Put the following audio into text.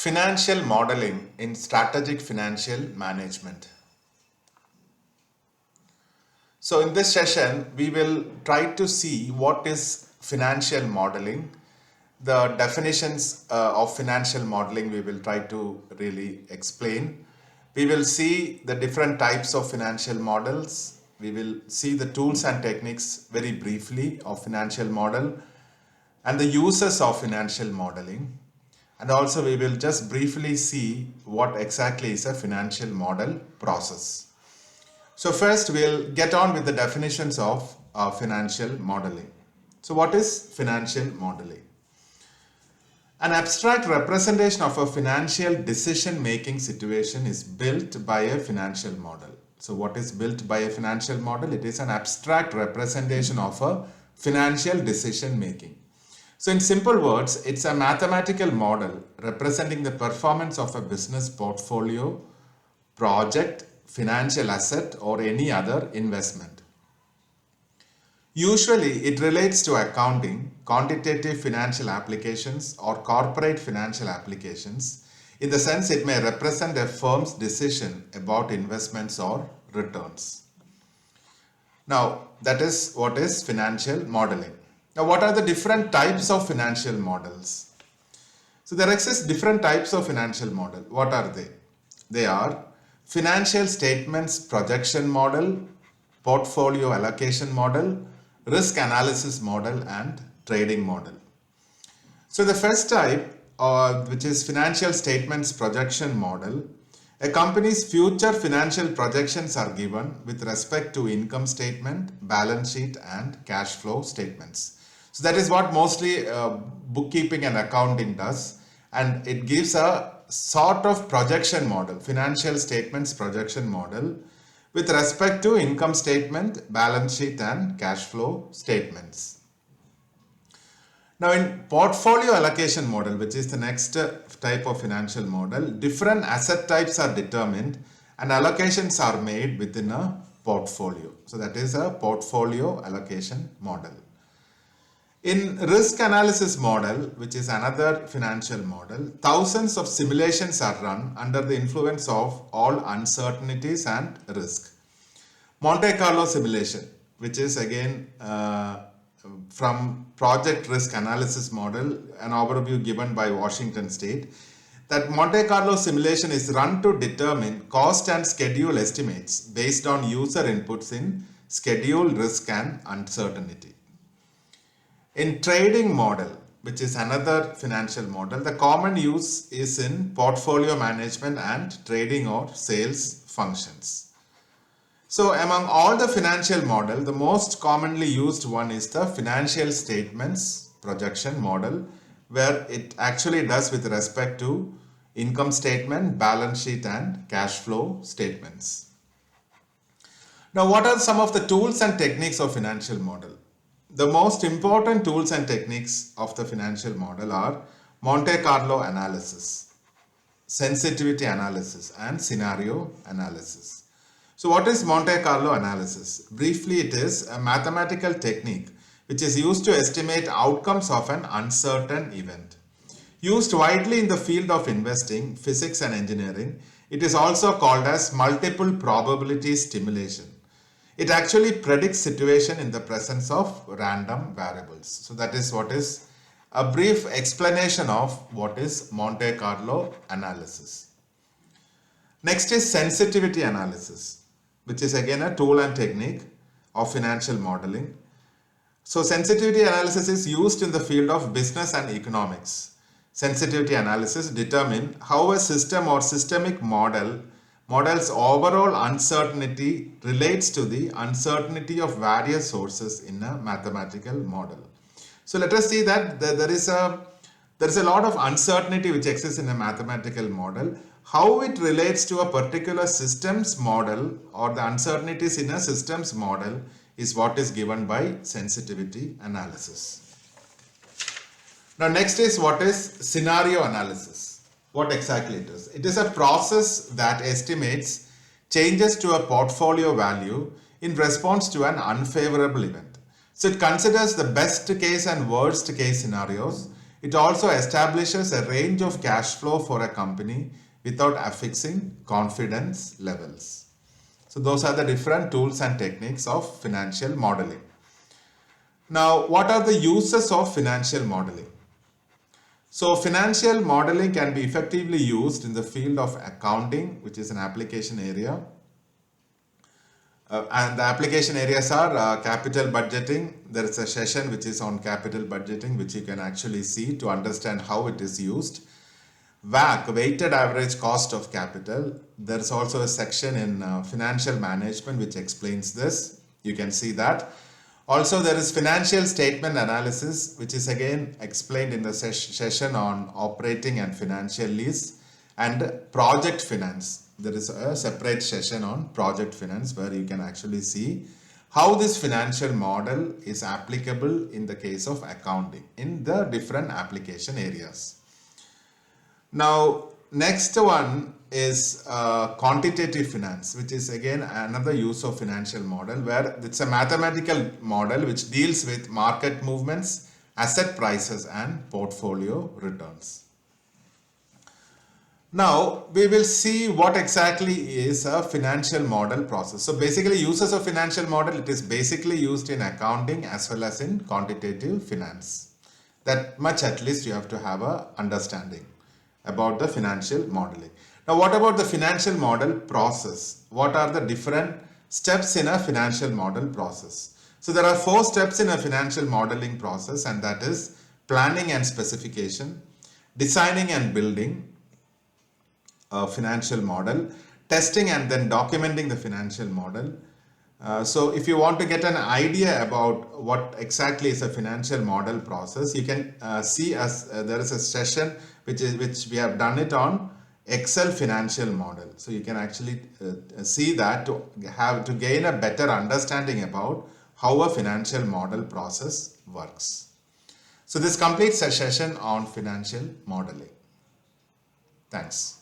Financial modeling in strategic financial management. So in this session, we will try to see what is financial modeling, the definitions of financial modeling we will try to really explain. We will see the different types of financial models. We will see the tools and techniques very briefly of financial model and the uses of financial modeling. And also we will just briefly see what exactly is a financial model process. So first we'll get on with the definitions of financial modeling. So what is financial modeling? An abstract representation of a financial decision-making situation is built by a financial model. So what is built by a financial model? It is an abstract representation of a financial decision-making. So in simple words, it's a mathematical model representing the performance of a business portfolio, project, financial asset, or any other investment. Usually, it relates to accounting, quantitative financial applications, or corporate financial applications. In the sense, it may represent a firm's decision about investments or returns. Now, that is what is financial modeling. Now, what are the different types of financial models? So, there exist different types of financial model. What are they? They are financial statements projection model, portfolio allocation model, risk analysis model, and trading model. So the first type, which is financial statements projection model, a company's future financial projections are given with respect to income statement, balance sheet, and cash flow statements. So that is what mostly bookkeeping and accounting does, and it gives a sort of projection model, financial statements projection model, with respect to income statement, balance sheet, and cash flow statements. Now in portfolio allocation model, which is the next type of financial model, different asset types are determined and allocations are made within a portfolio. So that is a portfolio allocation model. In risk analysis model, which is another financial model, thousands of simulations are run under the influence of all uncertainties and risk. Monte Carlo simulation, which is again from project risk analysis model, an overview given by Washington State, that Monte Carlo simulation is run to determine cost and schedule estimates based on user inputs in schedule, risk, and uncertainty. In trading model, which is another financial model, the common use is in portfolio management and trading or sales functions. So among all the financial model, the most commonly used one is the financial statements projection model, where it actually does with respect to income statement, balance sheet, and cash flow statements. Now, what are some of the tools and techniques of financial model? The most important tools and techniques of the financial model are Monte Carlo analysis, sensitivity analysis, and scenario analysis. So what is Monte Carlo analysis? Briefly, it is a mathematical technique which is used to estimate outcomes of an uncertain event. Used widely in the field of investing, physics, and engineering, it is also called as multiple probability simulation. It actually predicts situation in the presence of random variables. So that is what is a brief explanation of what is Monte Carlo analysis. Next is sensitivity analysis, which is again a tool and technique of financial modeling. So sensitivity analysis is used in the field of business and economics. Sensitivity analysis determines how a system or systemic model's overall uncertainty relates to the uncertainty of various sources in a mathematical model. So let us see that there is a lot of uncertainty which exists in a mathematical model. How it relates to a particular systems model or the uncertainties in a systems model is what is given by sensitivity analysis. Now next is what is scenario analysis. What exactly it is? It is a process that estimates changes to a portfolio value in response to an unfavorable event. So it considers the best case and worst case scenarios It also establishes a range of cash flow for a company without affixing confidence levels. So those are the different tools and techniques of financial modeling. Now, what are the uses of financial modeling? So financial modeling can be effectively used in the field of accounting, which is an application area. And the application areas are capital budgeting. There is a session which is on capital budgeting, which you can actually see to understand how it is used. WACC, weighted average cost of capital. There is also a section in financial management which explains this. You can see that. Also, there is financial statement analysis, which is again explained in the session on operating and financial lease, and project finance. There is a separate session on project finance where you can actually see how this financial model is applicable in the case of accounting in the different application areas. Now, next one is quantitative finance, which is again another use of financial model, where it's a mathematical model which deals with market movements, asset prices and portfolio returns. Now, we will see what exactly is a financial model process. So basically, uses of financial model, it is basically used in accounting as well as in quantitative finance. That much at least you have to have a understanding about the financial modeling. Now, what about the financial model process? What are the different steps in a financial model process? So there are 4 steps in a financial modeling process, and that is planning and specification, designing and building a financial model, testing and then documenting the financial model. So if you want to get an idea about what exactly is a financial model process, you can see as there is a session which we have done it on Excel financial model. So you can actually see that to gain a better understanding about how a financial model process works. So this completes a session on financial modeling. Thanks.